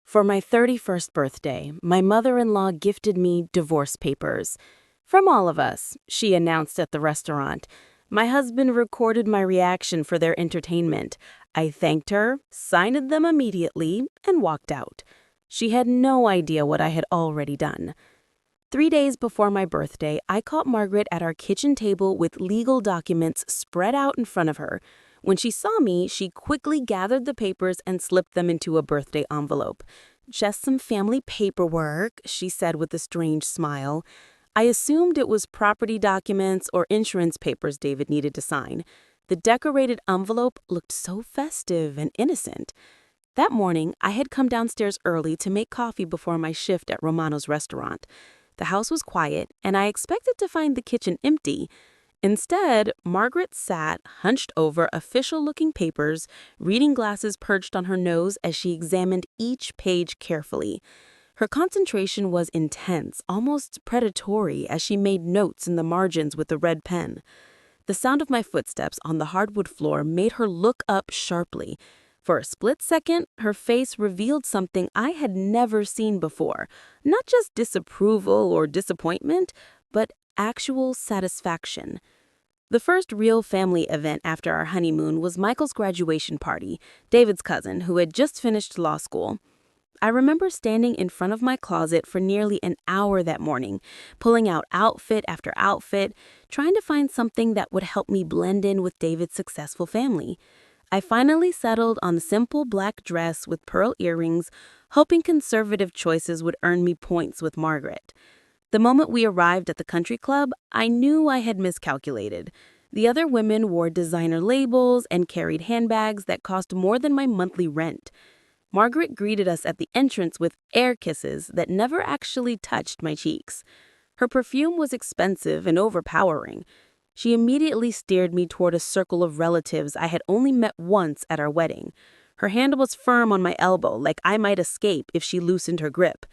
For my 31st birthday, my mother-in-law gifted me divorce papers. From all of us, she announced at the restaurant. My husband recorded my reaction for their entertainment. I thanked her, signed them immediately, and walked out. She had no idea what I had already done. 3 days before my birthday, I caught Margaret at our kitchen table with legal documents spread out in front of her. When she saw me, she quickly gathered the papers and slipped them into a birthday envelope. "Just some family paperwork," she said with a strange smile. I assumed it was property documents or insurance papers David needed to sign. The decorated envelope looked so festive and innocent. That morning, I had come downstairs early to make coffee before my shift at Romano's restaurant. The house was quiet, and I expected to find the kitchen empty. Instead, Margaret sat, hunched over official-looking papers, reading glasses perched on her nose as she examined each page carefully. Her concentration was intense, almost predatory, as she made notes in the margins with a red pen. The sound of my footsteps on the hardwood floor made her look up sharply. For a split second, her face revealed something I had never seen before. Not just disapproval or disappointment, but actual satisfaction. The first real family event after our honeymoon was Michael's graduation party, David's cousin, who had just finished law school. I remember standing in front of my closet for nearly an hour that morning, pulling out outfit after outfit, trying to find something that would help me blend in with David's successful family. I finally settled on a simple black dress with pearl earrings, hoping conservative choices would earn me points with Margaret. The moment we arrived at the country club, I knew I had miscalculated. The other women wore designer labels and carried handbags that cost more than my monthly rent. Margaret greeted us at the entrance with air kisses that never actually touched my cheeks. Her perfume was expensive and overpowering. She immediately steered me toward a circle of relatives I had only met once at our wedding. Her hand was firm on my elbow, like I might escape if she loosened her grip.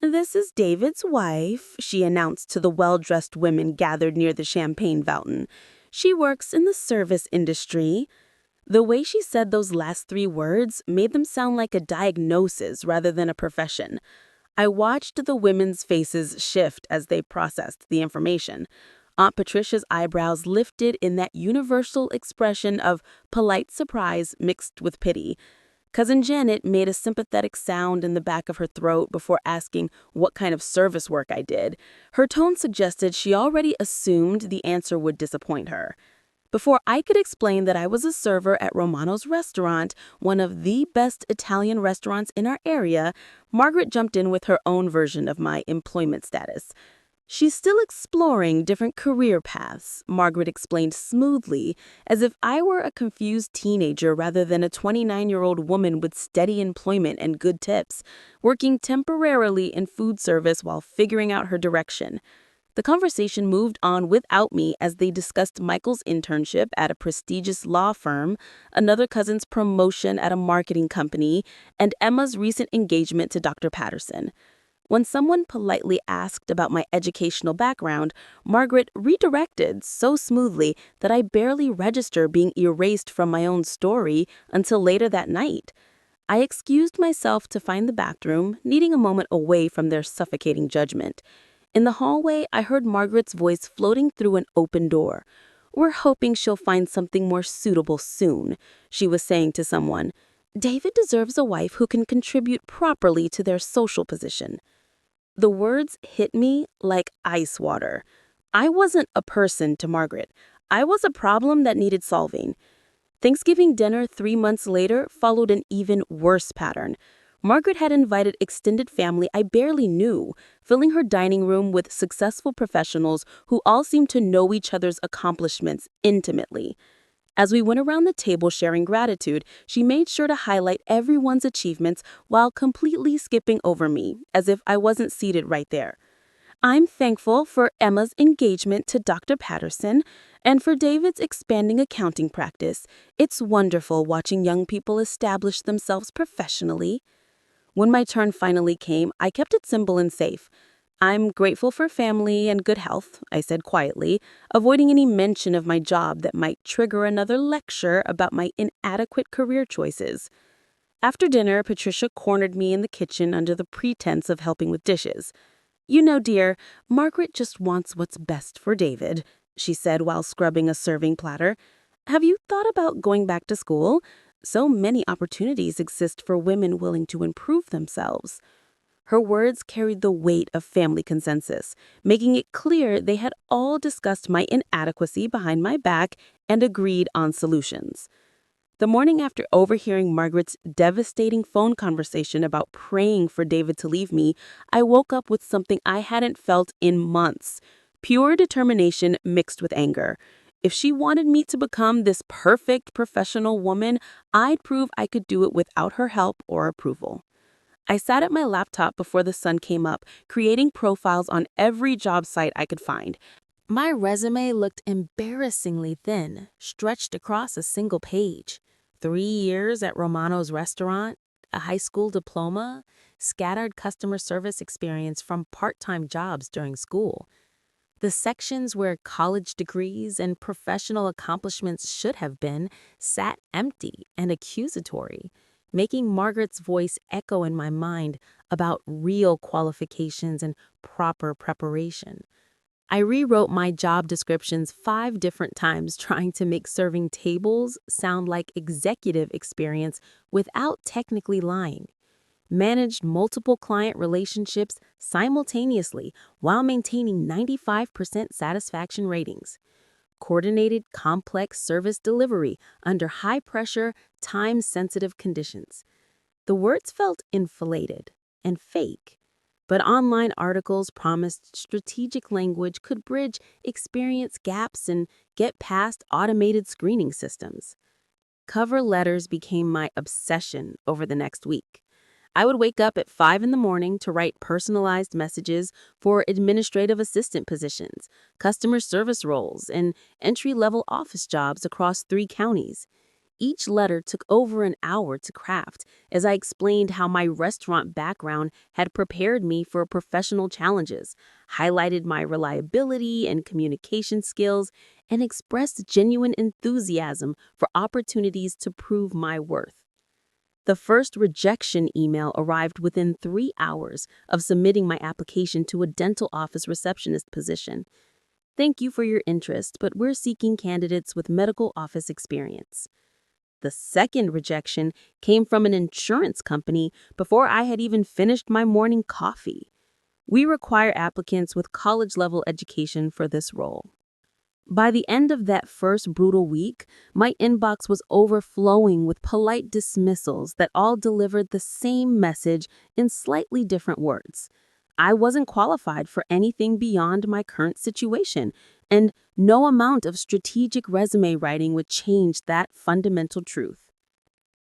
"This is David's wife," she announced to the well-dressed women gathered near the champagne fountain. "She works in the service industry." The way she said those last three words made them sound like a diagnosis rather than a profession. I watched the women's faces shift as they processed the information. Aunt Patricia's eyebrows lifted in that universal expression of polite surprise mixed with pity. Cousin Janet made a sympathetic sound in the back of her throat before asking what kind of service work I did. Her tone suggested she already assumed the answer would disappoint her. Before I could explain that I was a server at Romano's restaurant, one of the best Italian restaurants in our area, Margaret jumped in with her own version of my employment status. "She's still exploring different career paths," Margaret explained smoothly, as if I were a confused teenager rather than a 29-year-old woman with steady employment and good tips, working temporarily in food service while figuring out her direction. The conversation moved on without me as they discussed Michael's internship at a prestigious law firm, another cousin's promotion at a marketing company, and Emma's recent engagement to Dr. Patterson. When someone politely asked about my educational background, Margaret redirected so smoothly that I barely registered being erased from my own story until later that night. I excused myself to find the bathroom, needing a moment away from their suffocating judgment. In the hallway, I heard Margaret's voice floating through an open door. "We're hoping she'll find something more suitable soon," she was saying to someone. "David deserves a wife who can contribute properly to their social position." The words hit me like ice water. I wasn't a person to Margaret. I was a problem that needed solving. Thanksgiving dinner 3 months later followed an even worse pattern. Margaret had invited extended family I barely knew, filling her dining room with successful professionals who all seemed to know each other's accomplishments intimately. As we went around the table sharing gratitude, she made sure to highlight everyone's achievements while completely skipping over me, as if I wasn't seated right there. "I'm thankful for Emma's engagement to Dr. Patterson and for David's expanding accounting practice. It's wonderful watching young people establish themselves professionally." When my turn finally came, I kept it simple and safe. "I'm grateful for family and good health," I said quietly, avoiding any mention of my job that might trigger another lecture about my inadequate career choices. After dinner, Patricia cornered me in the kitchen under the pretense of helping with dishes. "You know, dear, Margaret just wants what's best for David," she said while scrubbing a serving platter. "Have you thought about going back to school? So many opportunities exist for women willing to improve themselves." Her words carried the weight of family consensus, making it clear they had all discussed my inadequacy behind my back and agreed on solutions. The morning after overhearing Margaret's devastating phone conversation about praying for David to leave me, I woke up with something I hadn't felt in months: pure determination mixed with anger. If she wanted me to become this perfect professional woman, I'd prove I could do it without her help or approval. I sat at my laptop before the sun came up, creating profiles on every job site I could find. My resume looked embarrassingly thin, stretched across a single page. 3 years at Romano's restaurant, a high school diploma, scattered customer service experience from part-time jobs during school. The sections where college degrees and professional accomplishments should have been sat empty and accusatory, making Margaret's voice echo in my mind about real qualifications and proper preparation. I rewrote my job descriptions 5 different times, trying to make serving tables sound like executive experience without technically lying. Managed multiple client relationships simultaneously while maintaining 95% satisfaction ratings. Coordinated complex service delivery under high-pressure, time-sensitive conditions. The words felt inflated and fake, but online articles promised strategic language could bridge experience gaps and get past automated screening systems. Cover letters became my obsession over the next week. I would wake up at 5 in the morning to write personalized messages for administrative assistant positions, customer service roles, and entry-level office jobs across 3 counties. Each letter took over an hour to craft as I explained how my restaurant background had prepared me for professional challenges, highlighted my reliability and communication skills, and expressed genuine enthusiasm for opportunities to prove my worth. The first rejection email arrived within 3 hours of submitting my application to a dental office receptionist position. "Thank you for your interest, but we're seeking candidates with medical office experience." The second rejection came from an insurance company before I had even finished my morning coffee. "We require applicants with college-level education for this role." By the end of that first brutal week, my inbox was overflowing with polite dismissals that all delivered the same message in slightly different words. I wasn't qualified for anything beyond my current situation, and no amount of strategic resume writing would change that fundamental truth.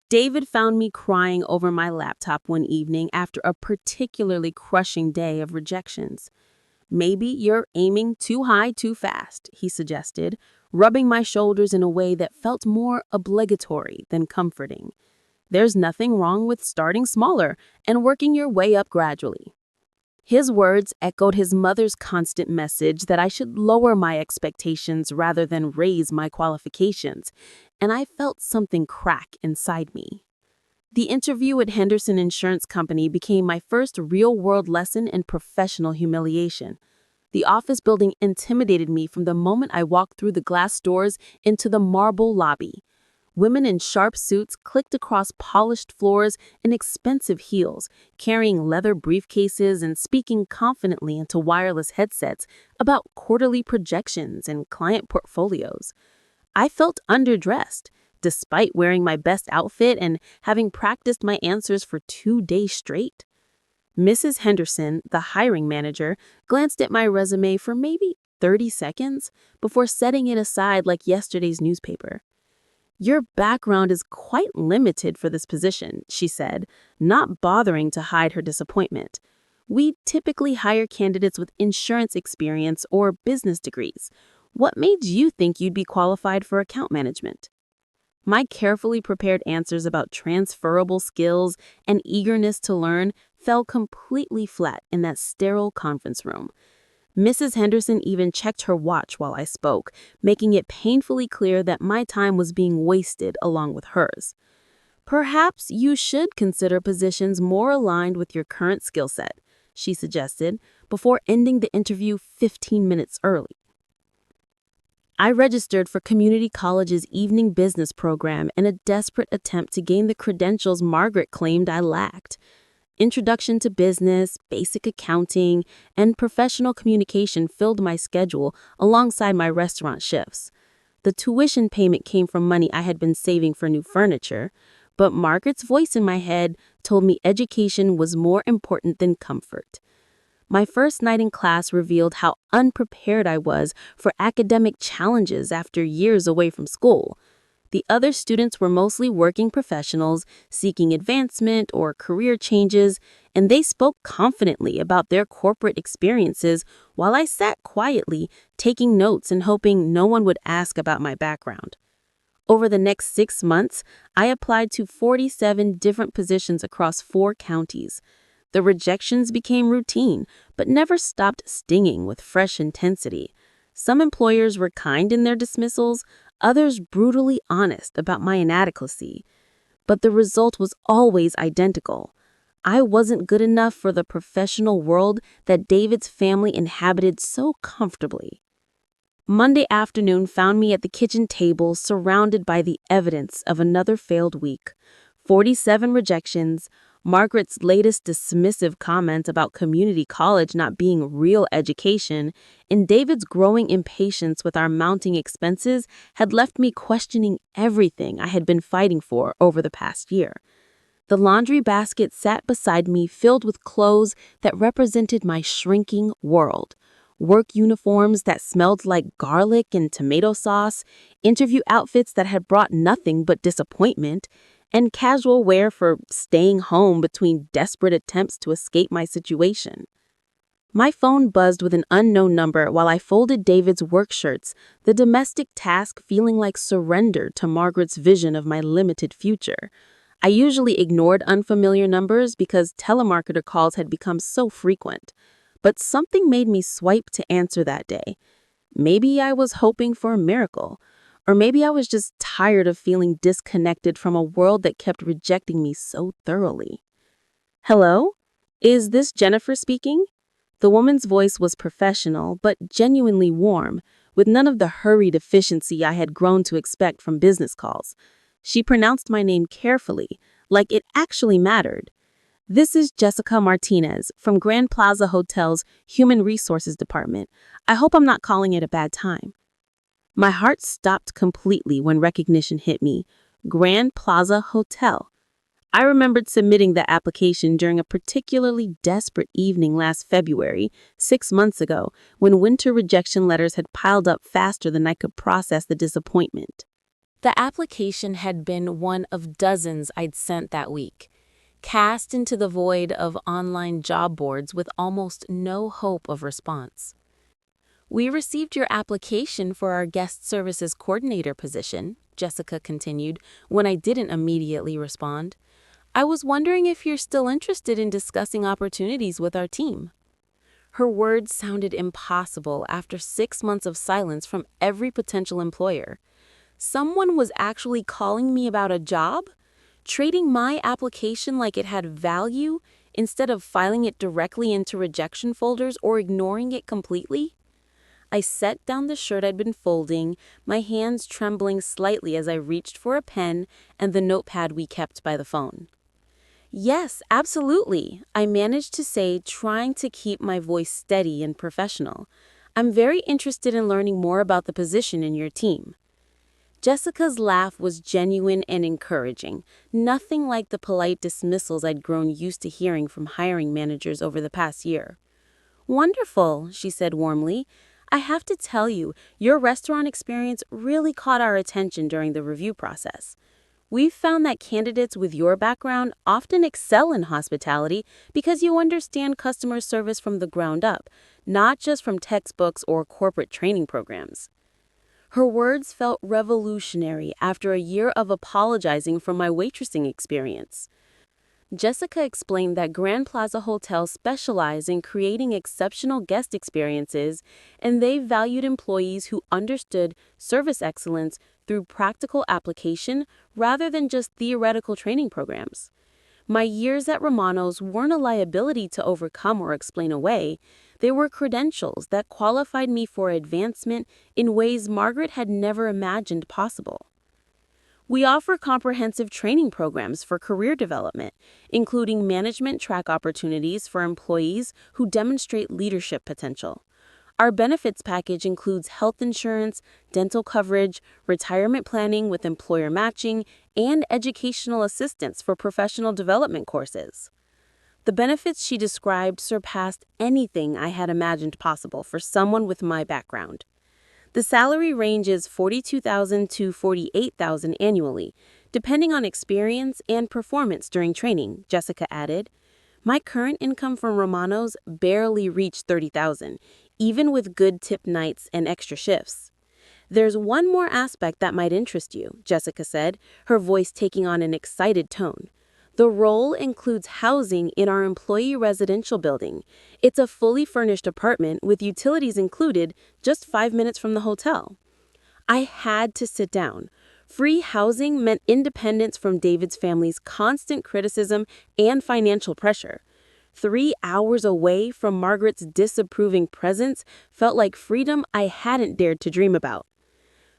David found me crying over my laptop one evening after a particularly crushing day of rejections. "Maybe you're aiming too high too fast," he suggested, rubbing my shoulders in a way that felt more obligatory than comforting. "There's nothing wrong with starting smaller and working your way up gradually." His words echoed his mother's constant message that I should lower my expectations rather than raise my qualifications, and I felt something crack inside me. The interview at Henderson Insurance Company became my first real-world lesson in professional humiliation. The office building intimidated me from the moment I walked through the glass doors into the marble lobby. Women in sharp suits clicked across polished floors and expensive heels, carrying leather briefcases and speaking confidently into wireless headsets about quarterly projections and client portfolios. I felt underdressed, despite wearing my best outfit and having practiced my answers for 2 days straight. Mrs. Henderson, the hiring manager, glanced at my resume for maybe 30 seconds before setting it aside like yesterday's newspaper. "Your background is quite limited for this position," she said, not bothering to hide her disappointment. "We typically hire candidates with insurance experience or business degrees. What made you think you'd be qualified for account management?" My carefully prepared answers about transferable skills and eagerness to learn fell completely flat in that sterile conference room. Mrs. Henderson even checked her watch while I spoke, making it painfully clear that my time was being wasted along with hers. Perhaps you should consider positions more aligned with your current skill set, she suggested, before ending the interview 15 minutes early. I registered for community college's evening business program in a desperate attempt to gain the credentials Margaret claimed I lacked. Introduction to business, basic accounting, and professional communication filled my schedule alongside my restaurant shifts. The tuition payment came from money I had been saving for new furniture, but Margaret's voice in my head told me education was more important than comfort. My first night in class revealed how unprepared I was for academic challenges after years away from school. The other students were mostly working professionals seeking advancement or career changes, and they spoke confidently about their corporate experiences while I sat quietly, taking notes and hoping no one would ask about my background. Over the next 6 months, I applied to 47 different positions across 4 counties. The rejections became routine, but never stopped stinging with fresh intensity. Some employers were kind in their dismissals, others brutally honest about my inadequacy. But the result was always identical. I wasn't good enough for the professional world that David's family inhabited so comfortably. Monday afternoon found me at the kitchen table surrounded by the evidence of another failed week. 47 rejections, Margaret's latest dismissive comment about community college not being real education, and David's growing impatience with our mounting expenses had left me questioning everything I had been fighting for over the past year. The laundry basket sat beside me filled with clothes that represented my shrinking world. Work uniforms that smelled like garlic and tomato sauce, interview outfits that had brought nothing but disappointment, and casual wear for staying home between desperate attempts to escape my situation. My phone buzzed with an unknown number while I folded David's work shirts, the domestic task feeling like surrender to Margaret's vision of my limited future. I usually ignored unfamiliar numbers because telemarketer calls had become so frequent. But something made me swipe to answer that day. Maybe I was hoping for a miracle. Or maybe I was just tired of feeling disconnected from a world that kept rejecting me so thoroughly. Hello? Is this Jennifer speaking? The woman's voice was professional, but genuinely warm, with none of the hurried efficiency I had grown to expect from business calls. She pronounced my name carefully, like it actually mattered. This is Jessica Martinez from Grand Plaza Hotel's Human Resources Department. I hope I'm not calling it a bad time. My heart stopped completely when recognition hit me. Grand Plaza Hotel. I remembered submitting that application during a particularly desperate evening last February, 6 months ago, when winter rejection letters had piled up faster than I could process the disappointment. The application had been one of dozens I'd sent that week, cast into the void of online job boards with almost no hope of response. We received your application for our guest services coordinator position, Jessica continued, when I didn't immediately respond. I was wondering if you're still interested in discussing opportunities with our team. Her words sounded impossible after 6 months of silence from every potential employer. Someone was actually calling me about a job? Trading my application like it had value instead of filing it directly into rejection folders or ignoring it completely? I set down the shirt I'd been folding, my hands trembling slightly as I reached for a pen and the notepad we kept by the phone. Yes, absolutely, I managed to say, trying to keep my voice steady and professional. I'm very interested in learning more about the position in your team. Jessica's laugh was genuine and encouraging, nothing like the polite dismissals I'd grown used to hearing from hiring managers over the past year. Wonderful, she said warmly. I have to tell you, your restaurant experience really caught our attention during the review process. We've found that candidates with your background often excel in hospitality because you understand customer service from the ground up, not just from textbooks or corporate training programs. Her words felt revolutionary after a year of apologizing for my waitressing experience. Jessica explained that Grand Plaza Hotels specialize in creating exceptional guest experiences, and they valued employees who understood service excellence through practical application rather than just theoretical training programs. My years at Romano's weren't a liability to overcome or explain away. They were credentials that qualified me for advancement in ways Margaret had never imagined possible. We offer comprehensive training programs for career development, including management track opportunities for employees who demonstrate leadership potential. Our benefits package includes health insurance, dental coverage, retirement planning with employer matching, and educational assistance for professional development courses. The benefits she described surpassed anything I had imagined possible for someone with my background. The salary ranges $42,000 to $48,000 annually, depending on experience and performance during training, Jessica added. My current income from Romano's barely reached $30,000, even with good tip nights and extra shifts. There's one more aspect that might interest you, Jessica said, her voice taking on an excited tone. The role includes housing in our employee residential building. It's a fully furnished apartment with utilities included, just 5 minutes from the hotel. I had to sit down. Free housing meant independence from David's family's constant criticism and financial pressure. 3 hours away from Margaret's disapproving presence felt like freedom I hadn't dared to dream about.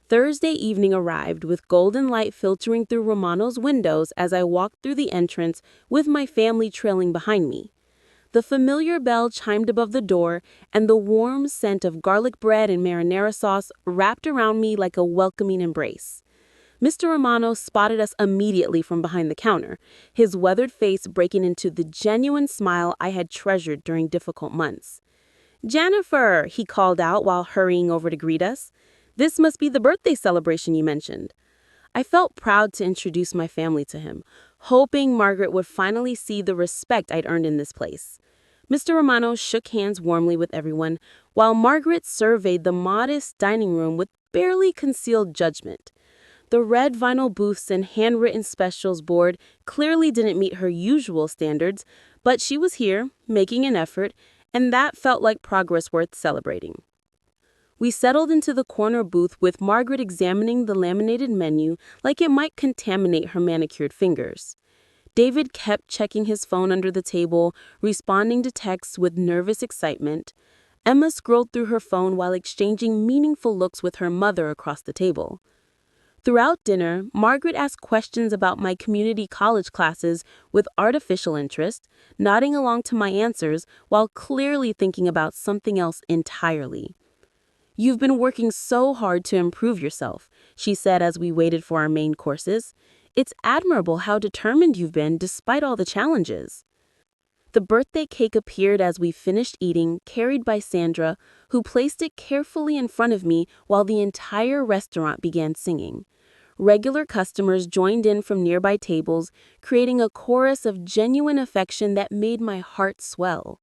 Thursday evening arrived with golden light filtering through Romano's windows as I walked through the entrance with my family trailing behind me. The familiar bell chimed above the door, and the warm scent of garlic bread and marinara sauce wrapped around me like a welcoming embrace. Mr. Romano spotted us immediately from behind the counter, his weathered face breaking into the genuine smile I had treasured during difficult months. "Jennifer," he called out while hurrying over to greet us. "This must be the birthday celebration you mentioned." I felt proud to introduce my family to him, hoping Margaret would finally see the respect I'd earned in this place. Mr. Romano shook hands warmly with everyone, while Margaret surveyed the modest dining room with barely concealed judgment. The red vinyl booths and handwritten specials board clearly didn't meet her usual standards, but she was here, making an effort, and that felt like progress worth celebrating. We settled into the corner booth with Margaret examining the laminated menu like it might contaminate her manicured fingers. David kept checking his phone under the table, responding to texts with nervous excitement. Emma scrolled through her phone while exchanging meaningful looks with her mother across the table. Throughout dinner, Margaret asked questions about my community college classes with artificial interest, nodding along to my answers while clearly thinking about something else entirely. "You've been working so hard to improve yourself," she said as we waited for our main courses. "It's admirable how determined you've been despite all the challenges." The birthday cake appeared as we finished eating, carried by Sandra, who placed it carefully in front of me while the entire restaurant began singing. Regular customers joined in from nearby tables, creating a chorus of genuine affection that made my heart swell.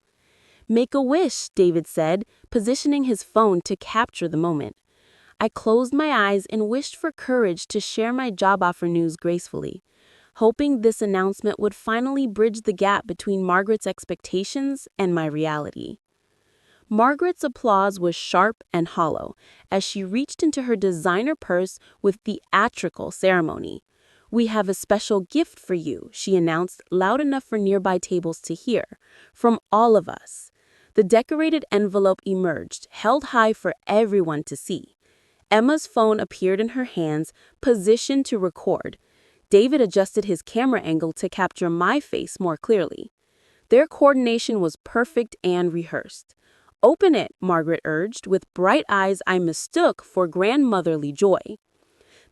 "Make a wish," David said, positioning his phone to capture the moment. I closed my eyes and wished for courage to share my job offer news gracefully, hoping this announcement would finally bridge the gap between Margaret's expectations and my reality. Margaret's applause was sharp and hollow as she reached into her designer purse with theatrical ceremony. "We have a special gift for you," she announced loud enough for nearby tables to hear, "from all of us." The decorated envelope emerged, held high for everyone to see. Emma's phone appeared in her hands, positioned to record. David adjusted his camera angle to capture my face more clearly. Their coordination was perfect and rehearsed. "Open it," Margaret urged, with bright eyes I mistook for grandmotherly joy.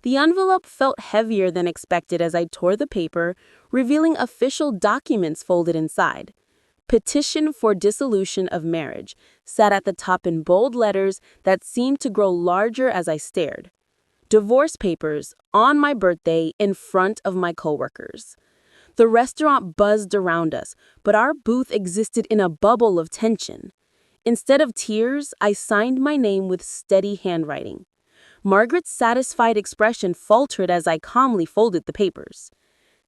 The envelope felt heavier than expected as I tore the paper, revealing official documents folded inside. "Petition for dissolution of marriage" sat at the top in bold letters that seemed to grow larger as I stared. Divorce papers on my birthday in front of my coworkers. The restaurant buzzed around us, but our booth existed in a bubble of tension. Instead of tears, I signed my name with steady handwriting. Margaret's satisfied expression faltered as I calmly folded the papers.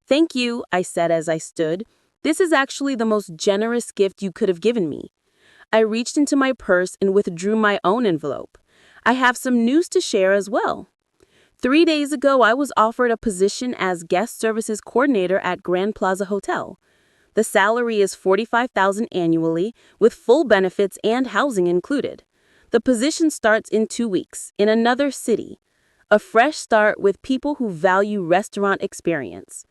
"Thank you," I said as I stood. This is actually the most generous gift you could have given me. I reached into my purse and withdrew my own envelope. I have some news to share as well. 3 days ago, I was offered a position as guest services coordinator at Grand Plaza Hotel. The salary is $45,000 annually, with full benefits and housing included. The position starts in 2 weeks, in another city. A fresh start with people who value restaurant experience.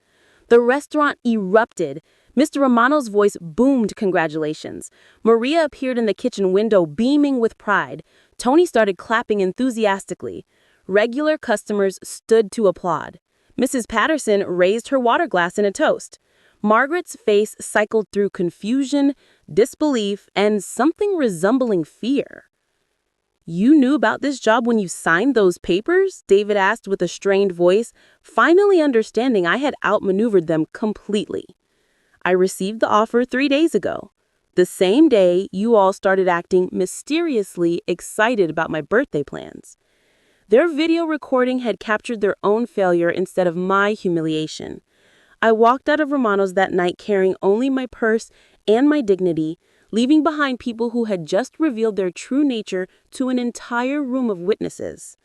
The restaurant erupted. Mr. Romano's voice boomed congratulations. Maria appeared in the kitchen window beaming with pride. Tony started clapping enthusiastically. Regular customers stood to applaud. Mrs. Patterson raised her water glass in a toast. Margaret's face cycled through confusion, disbelief, and something resembling fear. "You knew about this job when you signed those papers?" David asked with a strained voice, finally understanding I had outmaneuvered them completely. "I received the offer 3 days ago. The same day you all started acting mysteriously excited about my birthday plans." Their video recording had captured their own failure instead of my humiliation. I walked out of Romano's that night carrying only my purse and my dignity, leaving behind people who had just revealed their true nature to an entire room of witnesses.